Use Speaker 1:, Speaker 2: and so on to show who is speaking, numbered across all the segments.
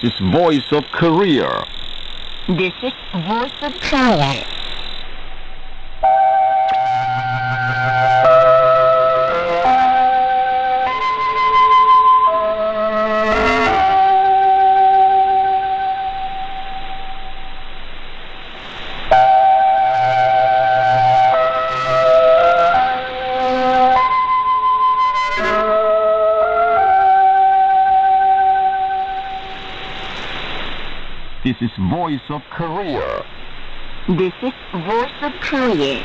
Speaker 1: This is Voice of Korea.
Speaker 2: This is Voice of Korea.
Speaker 1: This is Voice of Korea.
Speaker 2: This is Voice of Korea.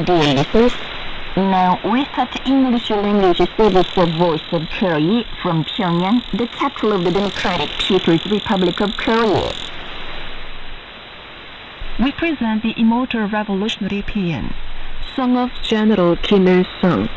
Speaker 2: Dear listeners, now we start English language service of Voice of Korea from Pyongyang, the capital of the Democratic People's Republic of Korea.
Speaker 3: We present the immortal revolutionary paean,
Speaker 2: Song of General Kim Il-sung.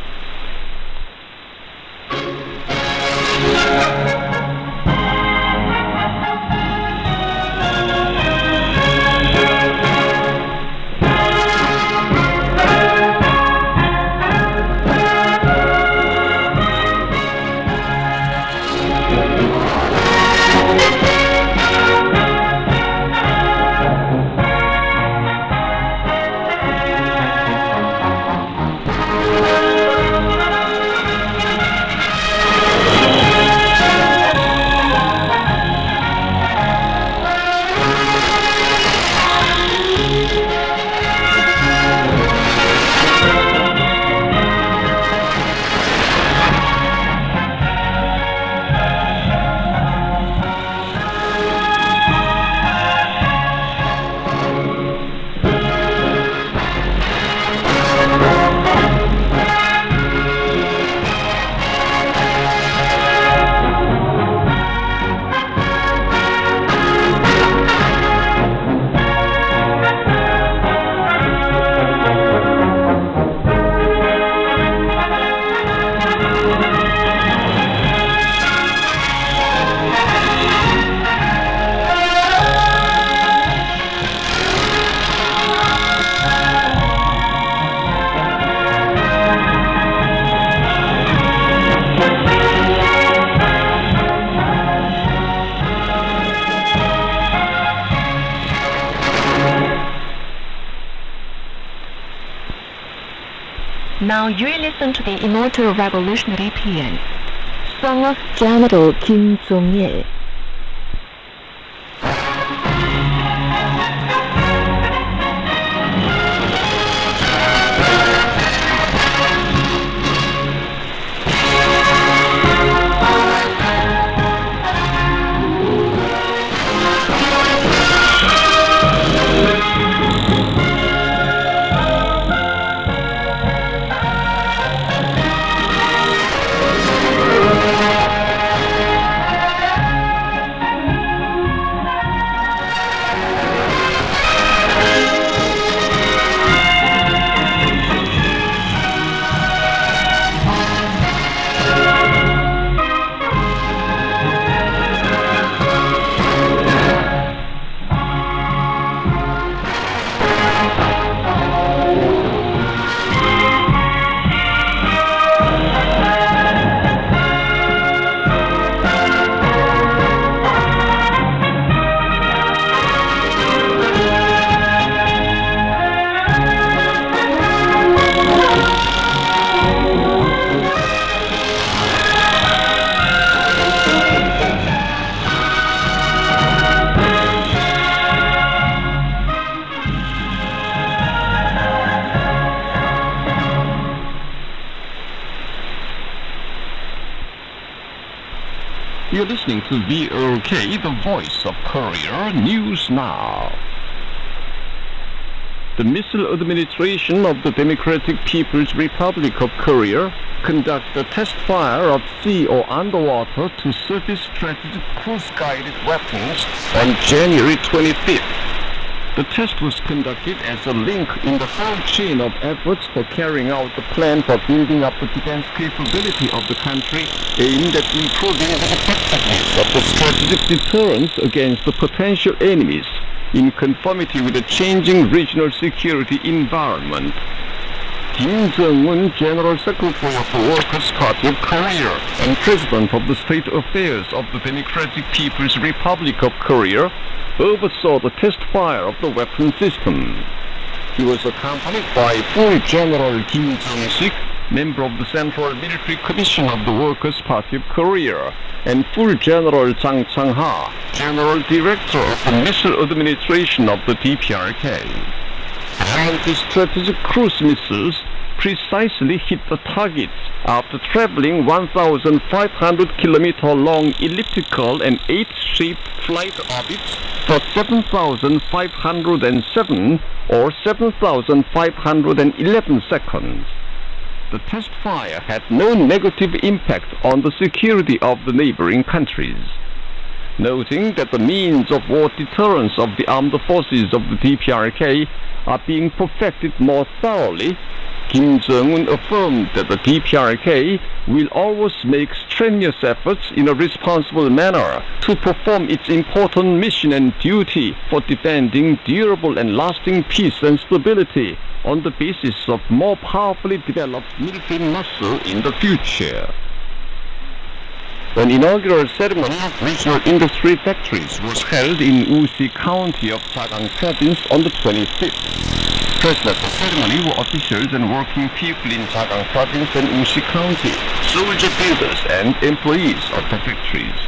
Speaker 3: Now you will listen to the immortal revolutionary paean,
Speaker 2: Song of General Kim Jong Il.
Speaker 1: You're listening to DPRK, the voice of Korea, News Now. The missile administration of the Democratic People's Republic of Korea conducted a test fire of sea or underwater to surface strategic cruise-guided weapons on January 25th. The test was conducted as a link in the whole chain of efforts for carrying out the plan for building up the defense capability of the country aimed at improving the effectiveness of the strategic deterrence against the potential enemies in conformity with the changing regional security environment. Kim Jong Il, General Secretary of the Workers' Party of Korea and President of the State Affairs of the Democratic People's Republic of Korea, oversaw the test fire of the weapon system. He was accompanied by full General Kim Jong-sik, member of the Central Military Commission of the Workers' Party of Korea, and full General Jang Chang-ha, General Director of the Missile Administration of the DPRK. Anti-strategic cruise missiles precisely hit the targets after traveling 1,500-kilometer long elliptical and 8-shaped flight orbits for 7,507 or 7,511 seconds. The test fire had no negative impact on the security of the neighboring countries. Noting that the means of war deterrence of the armed forces of the DPRK are being perfected more thoroughly, Kim Jong-un affirmed that the DPRK will always make strenuous efforts in a responsible manner to perform its important mission and duty for defending durable and lasting peace and stability on the basis of more powerfully developed military muscle in the future. An inaugural ceremony of regional industry factories was held in Usi County of Kujang Province on the 25th. Present at the ceremony were officials and working people in Kujang Province and Usi County, soldier builders and employees of the factories.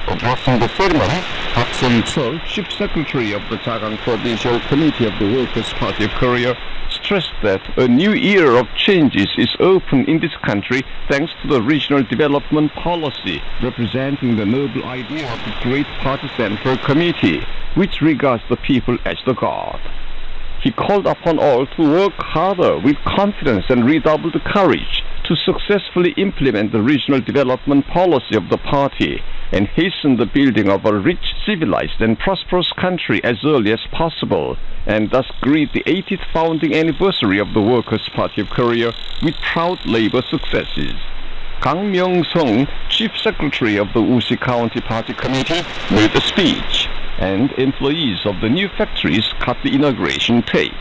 Speaker 1: Addressing the ceremony, Park Sun-chul, Chief Secretary of the Kujang Provincial Committee of the Workers' Party of Korea, stressed that a new era of changes is open in this country thanks to the regional development policy representing the noble idea of the Great Party Central Committee, which regards the people as the God. He called upon all to work harder with confidence and redouble the courage to successfully implement the regional development policy of the party and hasten the building of a rich, civilized and prosperous country as early as possible, and thus greet the 80th founding anniversary of the Workers' Party of Korea with proud labor successes. Kang Myung-sung, Chief Secretary of the Usi County Party Committee, made a speech, and employees of the new factories cut the inauguration tape.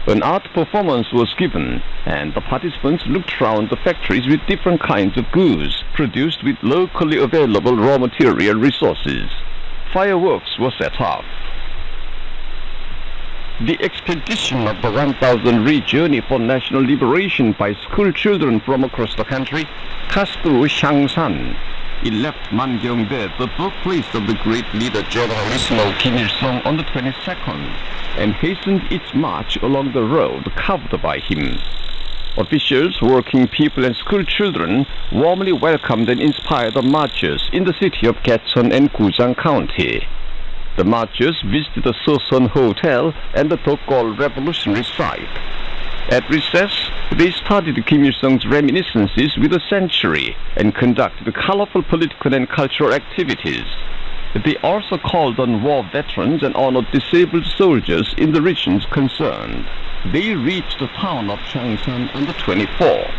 Speaker 1: An art performance was given, and the participants looked around the factories with different kinds of goods produced with locally available raw material resources. Fireworks were set off. The expedition of the 1,000-ri journey for national liberation by school children from across the country passed through Hwangsan. It left Mangyongdae, the birthplace of the great leader Generalissimo Kim Il-sung, on the 22nd, and hastened its march along the road carved by him. Officials, working people and school children warmly welcomed and inspired the marchers in the city of Gyecheon and Kujang County. The marchers visited the Sosun Hotel and the Dokgol Revolutionary Site. At recess, they studied Kim Il-sung's reminiscences with a century and conducted colorful political and cultural activities. They also called on war veterans and honored disabled soldiers in the regions concerned. They reached the town of Hwangsan on the 24th.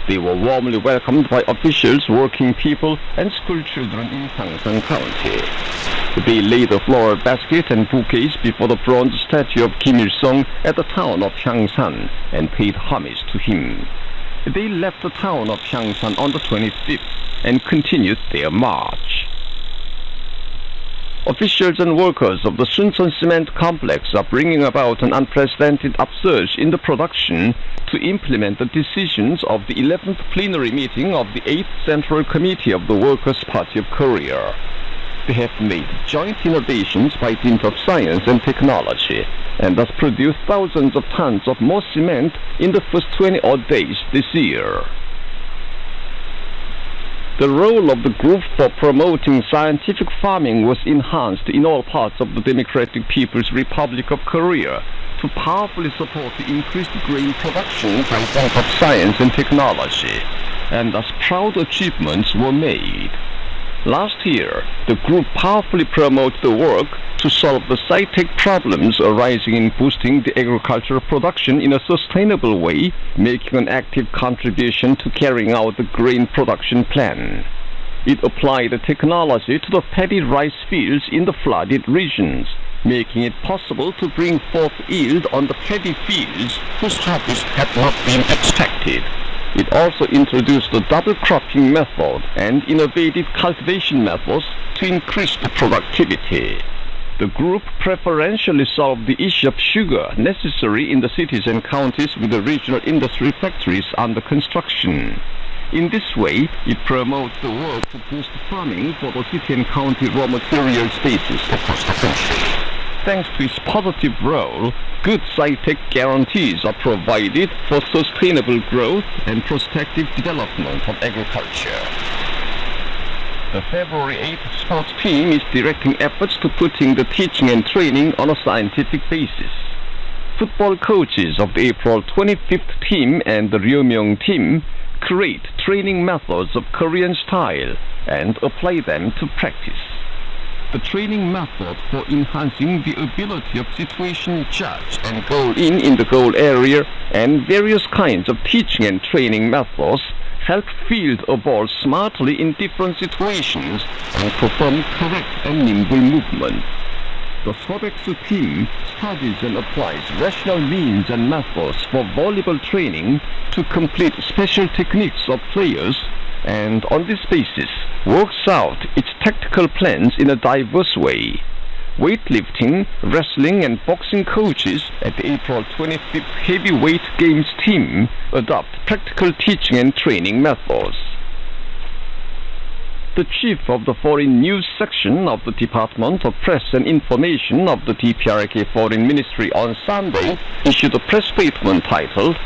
Speaker 1: They were warmly welcomed by officials, working people, and school children in Hwangsan County. They laid a floral basket and bouquets before the bronze statue of Kim Il-sung at the town of Hwangsan and paid homage to him. They left the town of Hwangsan on the 25th and continued their march. Officials and workers of the Suncheon Cement Complex are bringing about an unprecedented upsurge in the production to implement the decisions of the 11th plenary meeting of the 8th Central Committee of the Workers' Party of Korea. They have made joint innovations by dint of science and technology, and thus produced thousands of tons of more cement in the first 20-odd days this year. The role of the group for promoting scientific farming was enhanced in all parts of the Democratic People's Republic of Korea to powerfully support the increased grain production by dint of science and technology, and thus proud achievements were made. Last year, the group powerfully promoted the work to solve the sci-tech problems arising in boosting the agricultural production in a sustainable way, making an active contribution to carrying out the grain production plan. It applied the technology to the paddy rice fields in the flooded regions, making it possible to bring forth yield on the paddy fields whose harvest had not been expected. It also introduced the double cropping method and innovative cultivation methods to increase the productivity. The group preferentially solved the issue of sugar necessary in the cities and counties with the regional industry factories under construction. In this way, it promotes the work to boost farming for the city and county raw material spaces across the country. Thanks to its positive role, good sci-tech guarantees are provided for sustainable growth and prospective development of agriculture. The February 8th sports team is directing efforts to putting the teaching and training on a scientific basis. Football coaches of the April 25th team and the Ryomyeong team create training methods of Korean style and apply them to practice. The training method for enhancing the ability of situation judge and goal in the goal area and various kinds of teaching and training methods help field a ball smartly in different situations and perform correct and nimble movements. The Sodexo team studies and applies rational means and methods for volleyball training to complete special techniques of players, and on this basis works out its tactical plans in a diverse way. Weightlifting, wrestling and boxing coaches at the April 25th Heavyweight Games team adopt practical teaching and training methods. The chief of the Foreign News section of the Department of Press and Information of the DPRK Foreign Ministry on Sunday issued a press statement titled,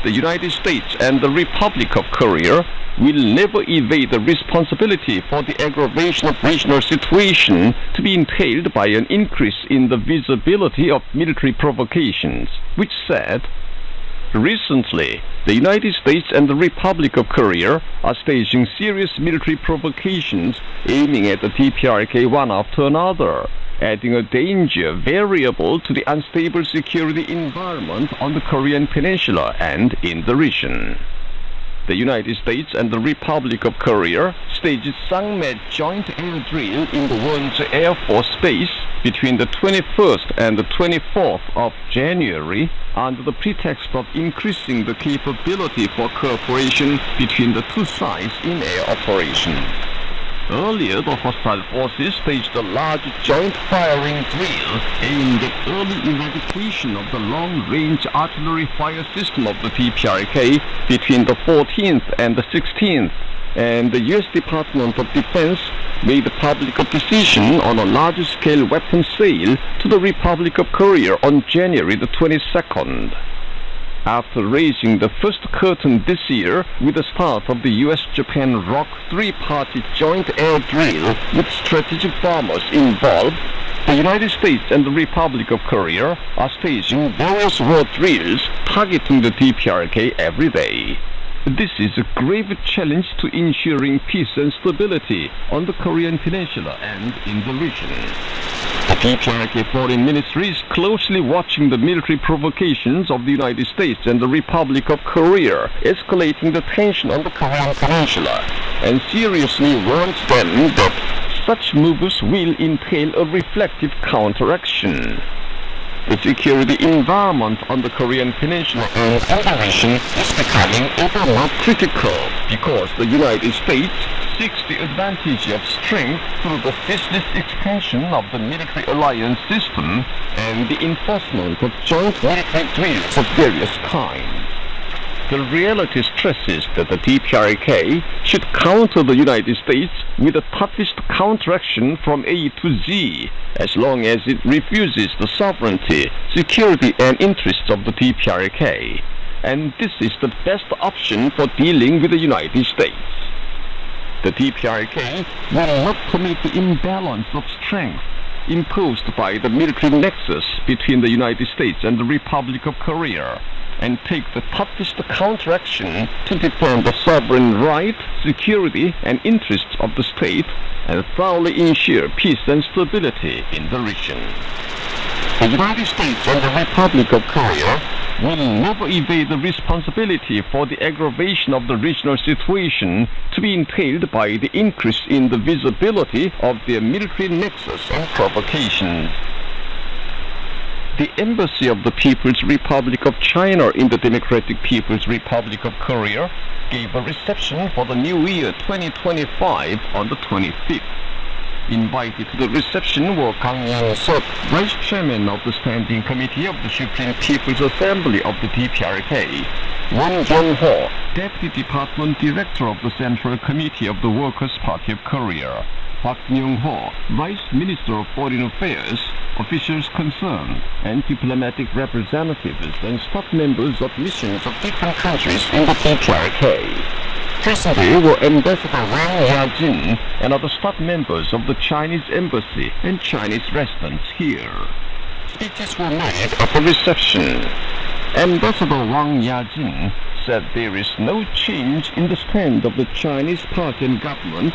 Speaker 1: "The United States and the Republic of Korea will never evade the responsibility for the aggravation of regional situation to be entailed by an increase in the visibility of military provocations," which said, "Recently, the United States and the Republic of Korea are staging serious military provocations aiming at the DPRK one after another, adding a danger variable to the unstable security environment on the Korean Peninsula and in the region." The United States and the Republic of Korea staged Sangme joint air drill in the Wonju Air Force Base between the 21st and the 24th of January under the pretext of increasing the capability for cooperation between the two sides in air operations. Earlier, the hostile forces staged a large joint firing drill aimed at early eradication of the long-range artillery fire system of the DPRK between the 14th and the 16th, and the U.S. Department of Defense made a public decision on a large-scale weapons sale to the Republic of Korea on January the 22nd. After raising the first curtain this year with the start of the U.S.-Japan ROK three-party joint air drill with strategic bombers involved, the United States and the Republic of Korea are staging various war drills targeting the DPRK every day. This is a grave challenge to ensuring peace and stability on the Korean Peninsula and in the region. The DPRK Foreign Ministry is closely watching the military provocations of the United States and the Republic of Korea, escalating the tension on the Korean Peninsula, and seriously warns them that such moves will entail a reflective counteraction. The security environment on the Korean Peninsula and the region is becoming ever more critical because the United States seeks the advantage of strength through the ceaseless expansion of the military alliance system and the enforcement of joint military drills of various kinds. The reality stresses that the DPRK should counter the United States with the toughest counteraction from A to Z, as long as it refuses the sovereignty, security and interests of the DPRK. And this is the best option for dealing with the United States. the DPRK will not permit the imbalance of strength imposed by the military nexus between the United States and the Republic of Korea, and take the toughest counteraction to defend the sovereign right, security, and interests of the state, and thoroughly ensure peace and stability in the region. The United States and the Republic of Korea will never evade the responsibility for the aggravation of the regional situation to be entailed by the increase in the visibility of their military nexus and provocations. The Embassy of the People's Republic of China in the Democratic People's Republic of Korea gave a reception for the New Year 2025 on the 25th. Invited to the reception were Kang Young-seok, Vice Chairman of the Standing Committee of the Supreme People's Assembly of the DPRK, Won Jong-ho, Deputy Department Director of the Central Committee of the Workers' Party of Korea, Park Myung-ho, Vice Minister of Foreign Affairs, officials concerned, and diplomatic representatives and staff members of missions of different countries in the DPRK. Present were Ambassador Wang Yajin and other staff members of the Chinese Embassy and Chinese residents here. Speeches were made at the reception. Ambassador Wang Yajin said there is no change in the stand of the Chinese party and government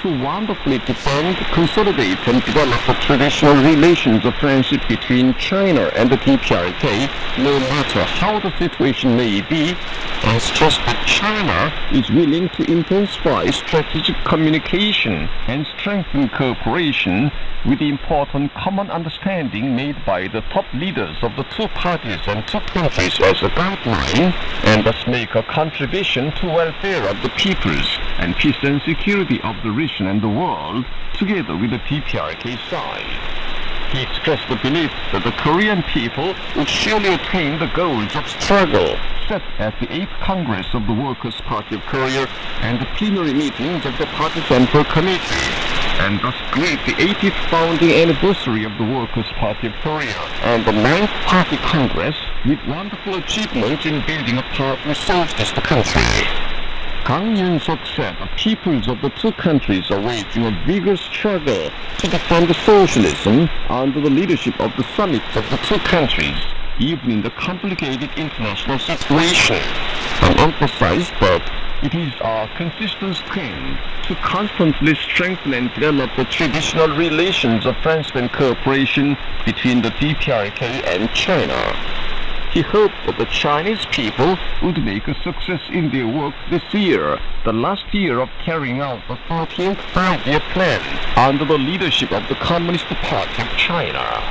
Speaker 1: to wonderfully defend, consolidate, and develop the traditional relations of friendship between China and the DPRK, no matter how the situation may be, and stressed that China is willing to intensify strategic communication and strengthen cooperation with the important common understanding made by the top leaders of the two parties and two countries as a guideline, and thus make a contribution to welfare of the peoples and peace and security of the region and the world, together with the DPRK side. He expressed the belief that the Korean people would surely attain the goals of struggle set at the 8th Congress of the Workers' Party of Korea and the plenary meetings of the Party Central Committee, and thus greet the 80th founding anniversary of the Workers' Party of Korea and the 9th Party Congress with wonderful achievements in building a powerful socialist country. Kang Young-seok said the peoples of the two countries are waging a vigorous struggle to defend socialism under the leadership of the summits of the two countries, even in the complicated international situation, and emphasized that it is our consistent strength to constantly strengthen and develop the traditional relations of friendship and cooperation between the DPRK and China. He hoped that the Chinese people would make a success in their work this year, the last year of carrying out the 14th Five-Year Plan under the leadership of the Communist Party of China.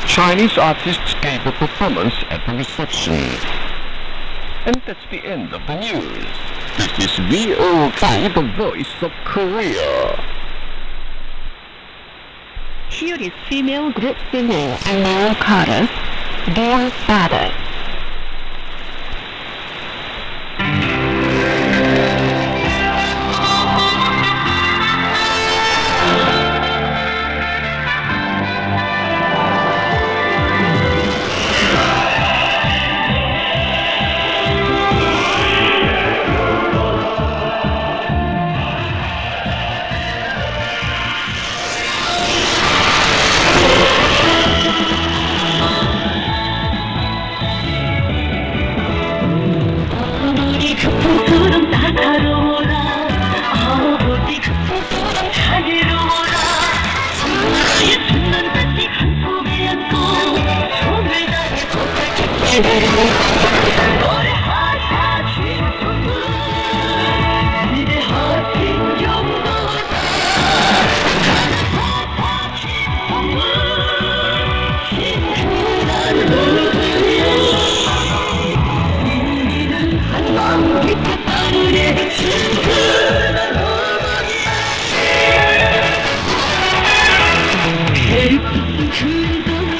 Speaker 1: Chinese artists gave a performance at the reception. And that's the end of the news. This is VOK, the voice of Korea.
Speaker 3: Here is female group singer and male chorus, Dear Father.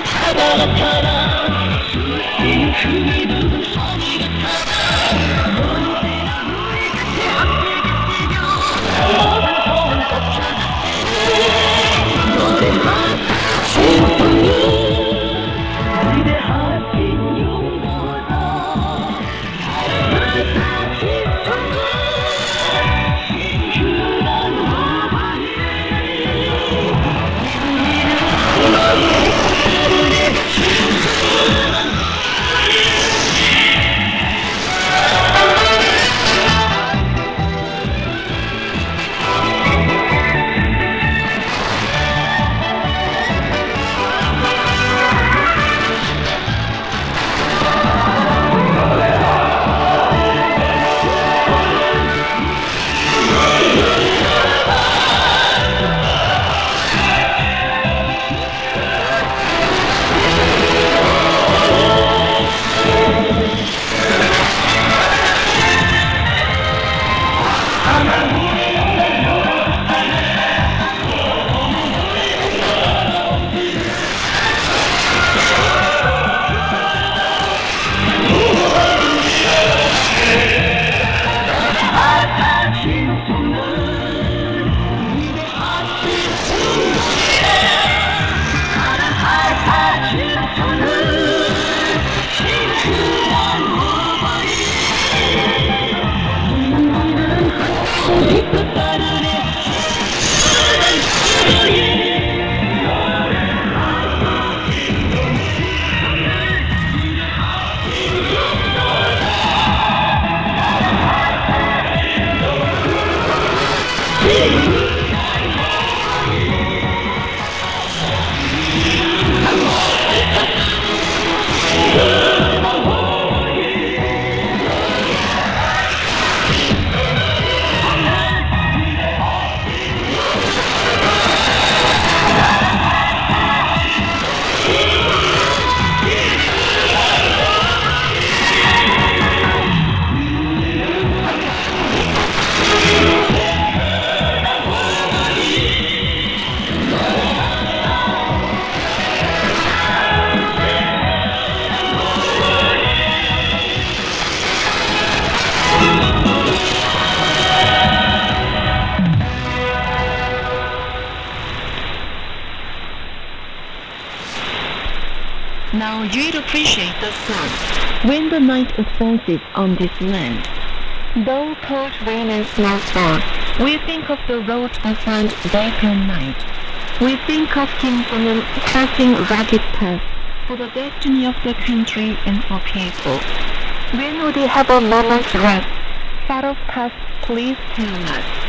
Speaker 4: 바다 같아라
Speaker 3: Now you'd appreciate the sun when the night advances on this land. Though cold rain and snowstorm, we think of the road to find day and night. We think of Kim Jong Il tracing rugged paths for the destiny of the country and for people. When would they have a moment's rest? Far off past, please tell us.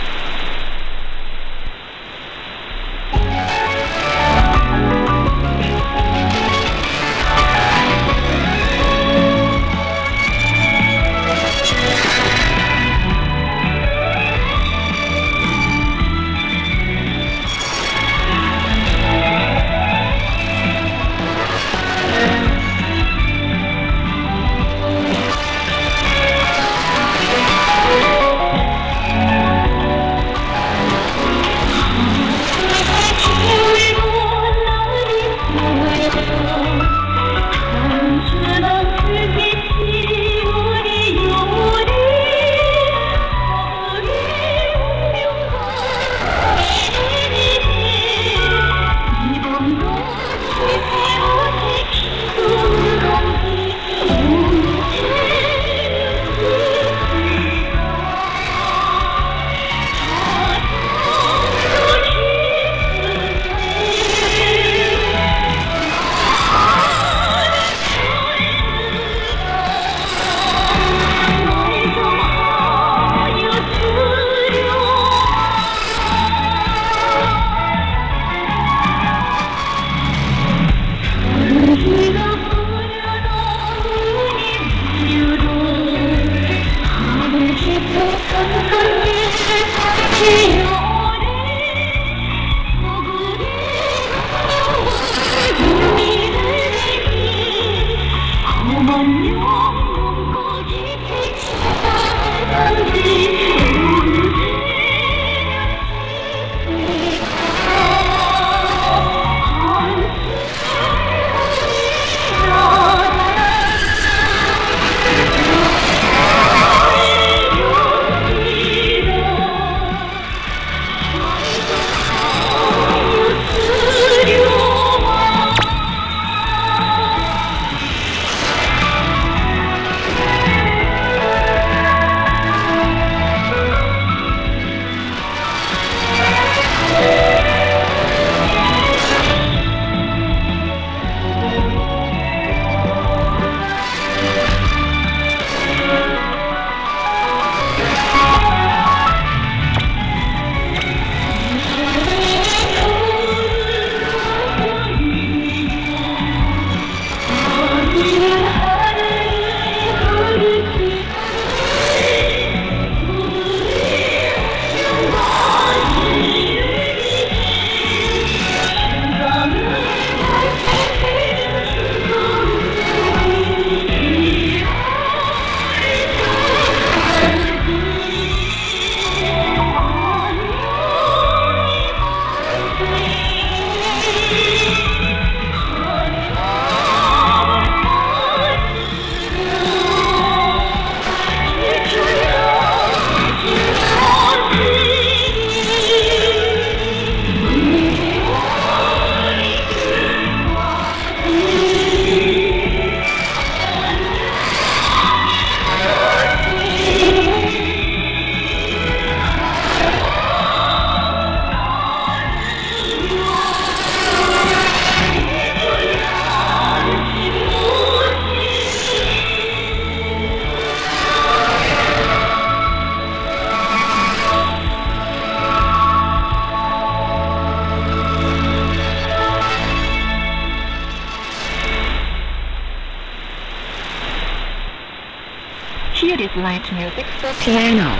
Speaker 2: Here is light music for piano.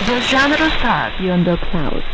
Speaker 2: The genre starts beyond the clouds.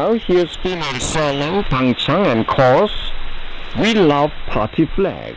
Speaker 1: Now here's female solo, Bangchang, and chorus, We Love Party Flag.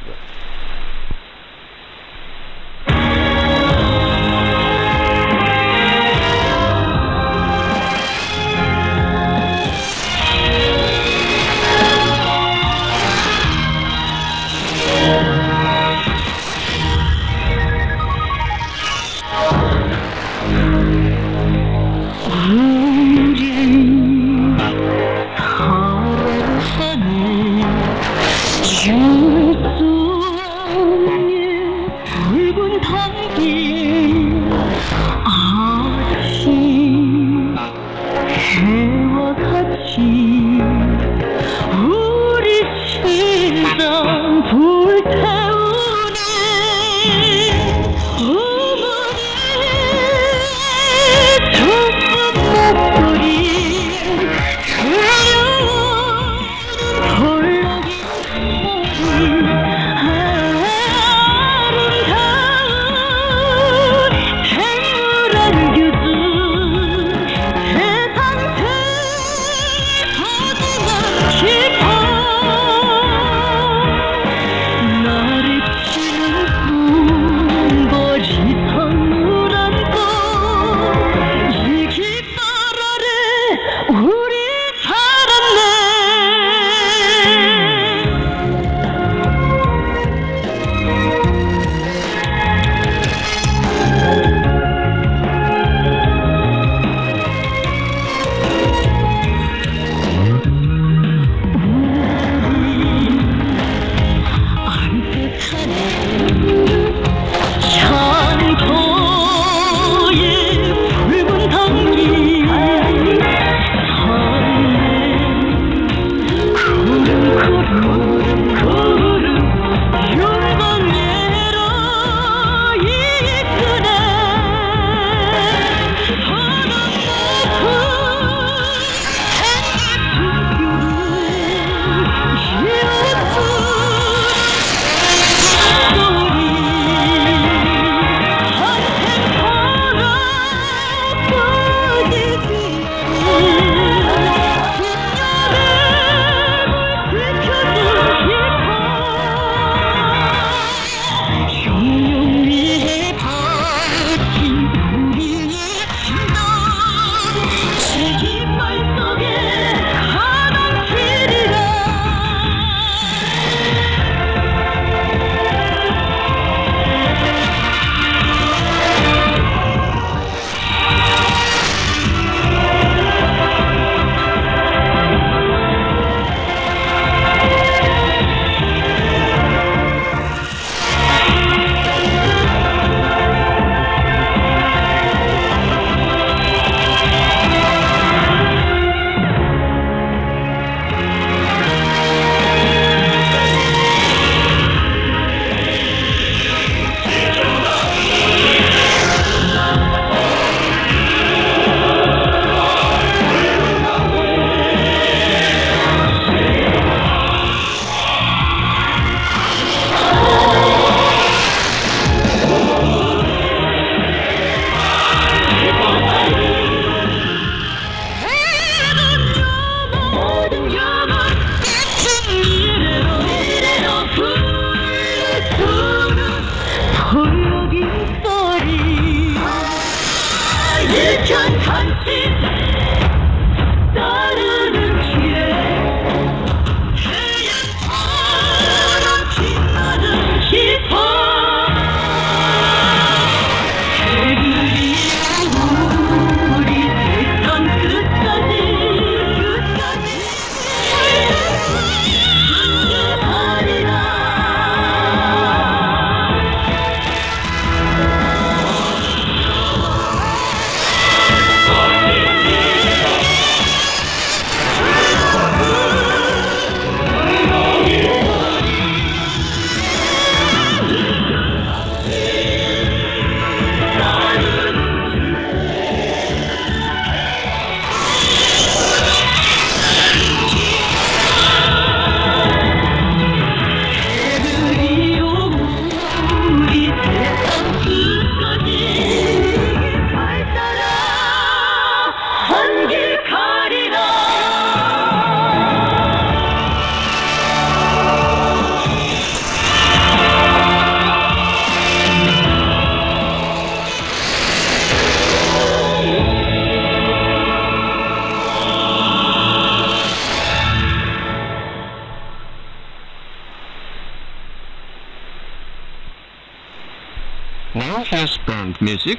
Speaker 1: Now here's band music.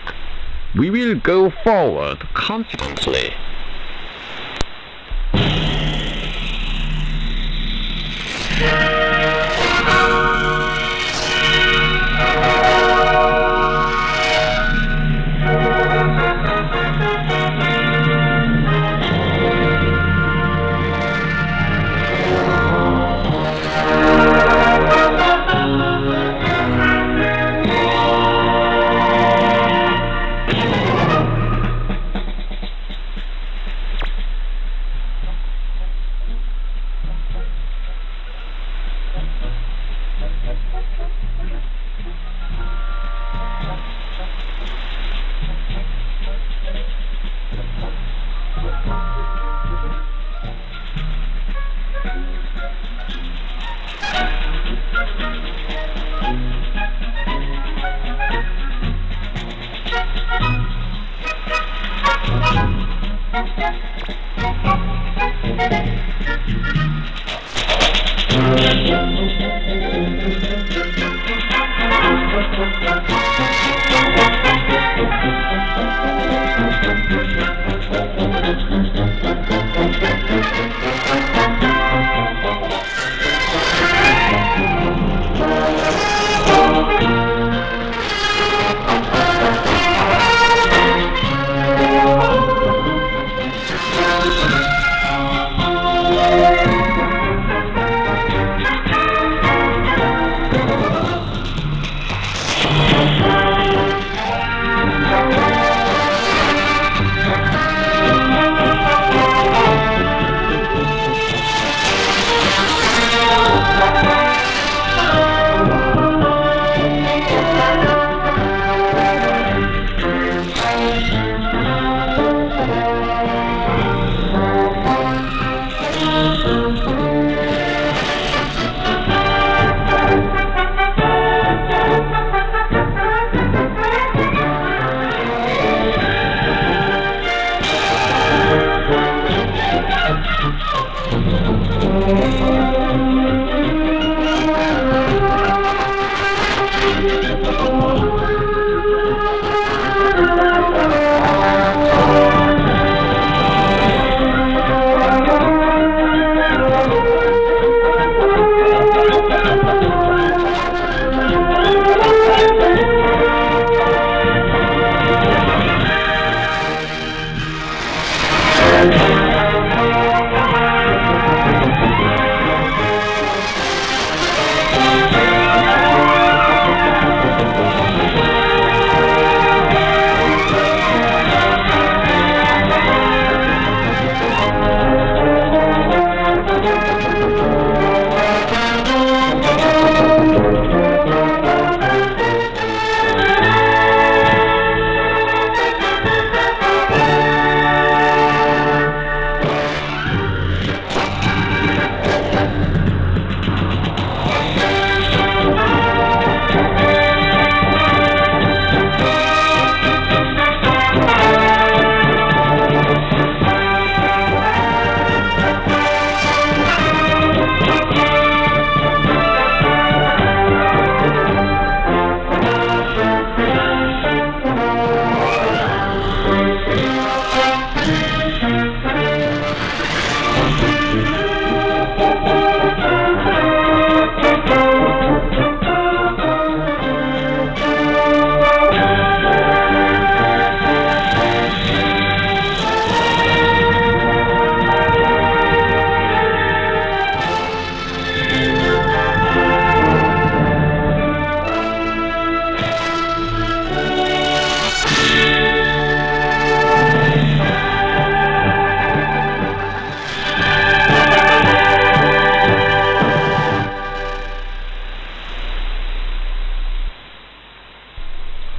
Speaker 1: We will go forward confidently.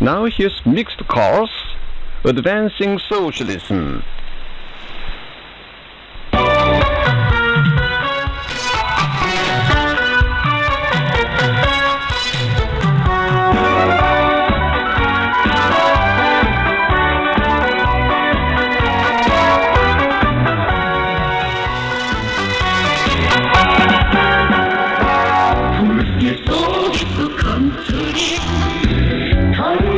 Speaker 1: Now here's mixed chorus, Advancing Socialism.
Speaker 4: Come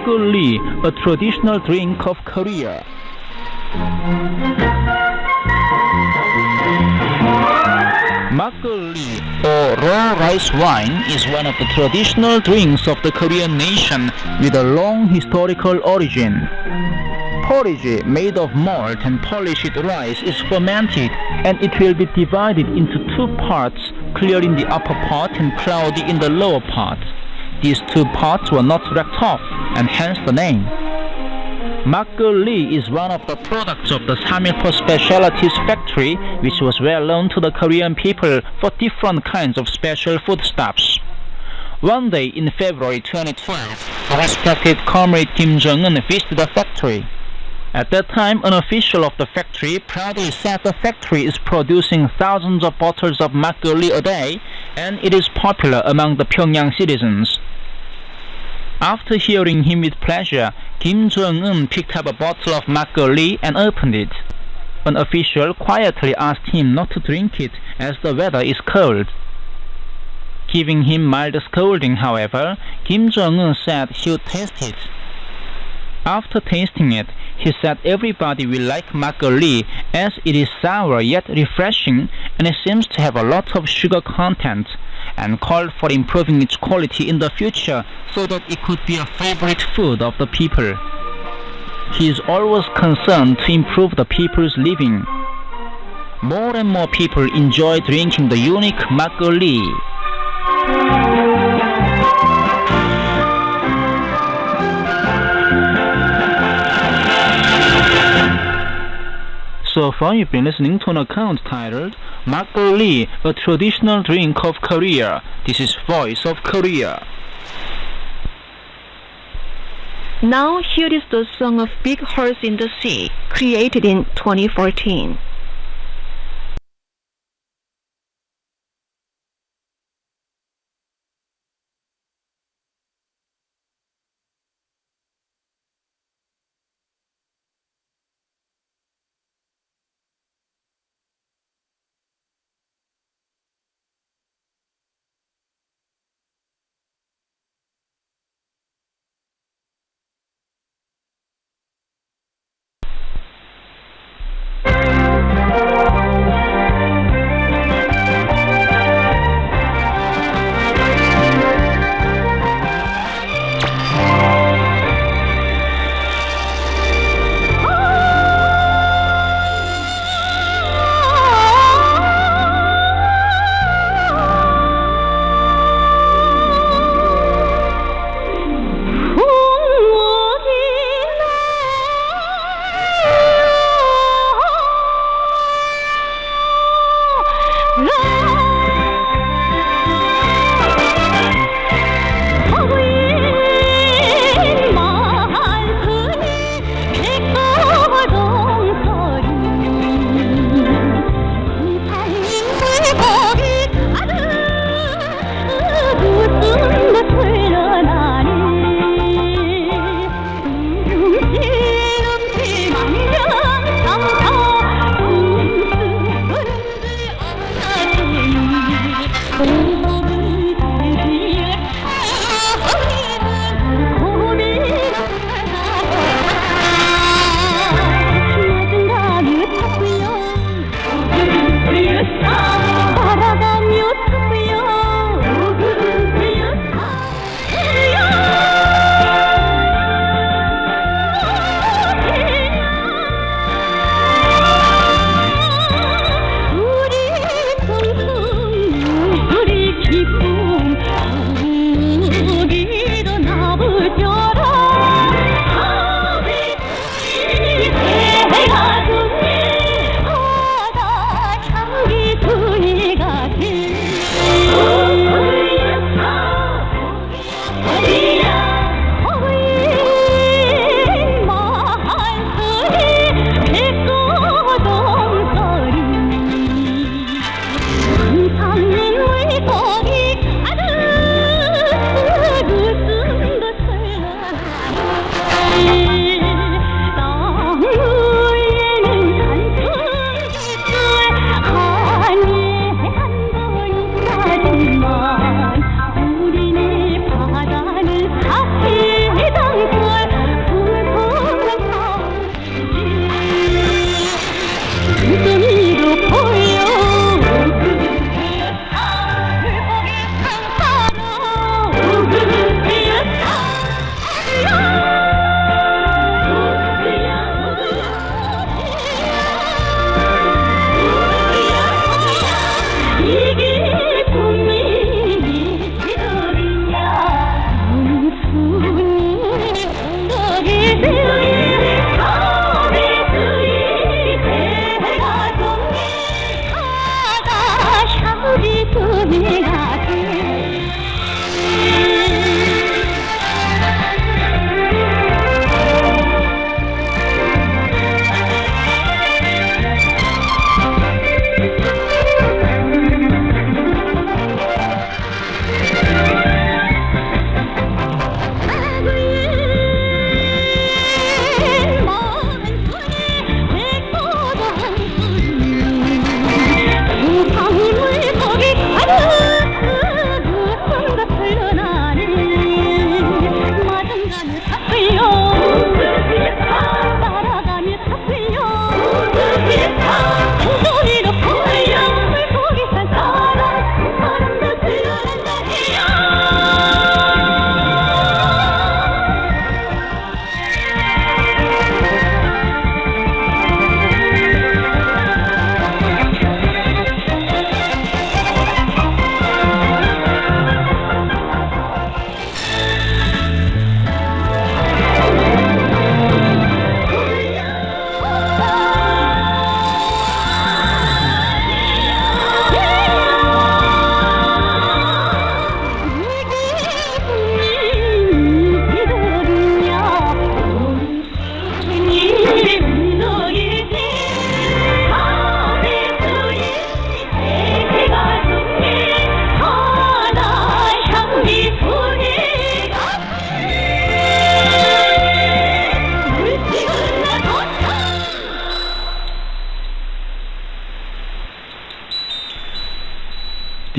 Speaker 4: makgeolli, a traditional drink of Korea. Makgeolli, or raw rice wine, is one of the traditional drinks of the Korean nation with a long historical origin. Porridge made of malt and polished rice is fermented, and it will be divided into two parts, clear in the upper part and cloudy in the lower part. These two parts were not wrapped off, and hence the name. Makgeolli is one of the products of the Samilpo Specialties Factory, which was well known to the Korean people for different kinds of special foodstuffs. One day in February 2012, the respected Comrade Kim Jong Il visited the factory. At that time, an official of the factory proudly said the factory is producing thousands of bottles of makgeolli a day, and it is popular among the Pyongyang citizens. After hearing him with pleasure, Kim Jong-un picked up a bottle of makgeolli and opened it. An official quietly asked him not to drink it as the weather is cold. Giving him mild scolding, however, Kim Jong-un said he would taste it. After tasting it, he said everybody will like makgeolli as it is sour yet refreshing, and it seems to have a lot of sugar content, and called for improving its quality in the future so that it could be a favorite food of the people. He is always concerned to improve the people's living. More and more people enjoy drinking the unique makgeolli. So far you've been listening to an account titled Makgeolli, a traditional drink of Korea. This is Voice of Korea.
Speaker 3: Now here is the song of Big Horse in the Sea, created in 2014.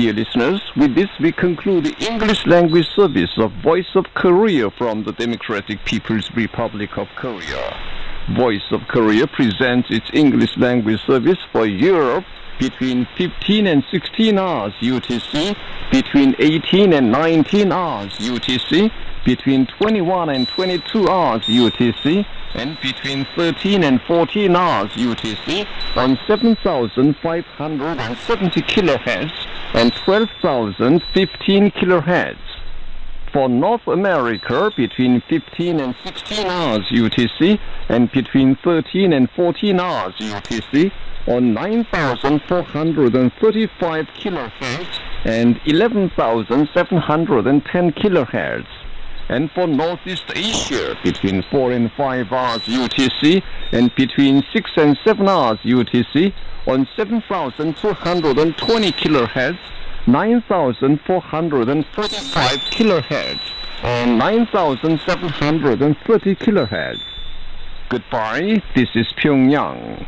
Speaker 1: Dear listeners, with this we conclude the English language service of Voice of Korea from the Democratic People's Republic of Korea. Voice of Korea presents its English language service for Europe between 15 and 16 hours UTC, between 18 and 19 hours UTC, between 21 and 22 hours UTC, and between 13 and 14 hours UTC on 7,570 kHz and 12,015 kHz. For North America, between 15 and 16 hours UTC and between 13 and 14 hours UTC on 9,435 kHz and 11,710 kHz. And for Northeast Asia, between 4 and 5 hours UTC and between 6 and 7 hours UTC on 7,220 kHz, 9,435 kHz, and 9,730 kHz. Goodbye, this is Pyongyang.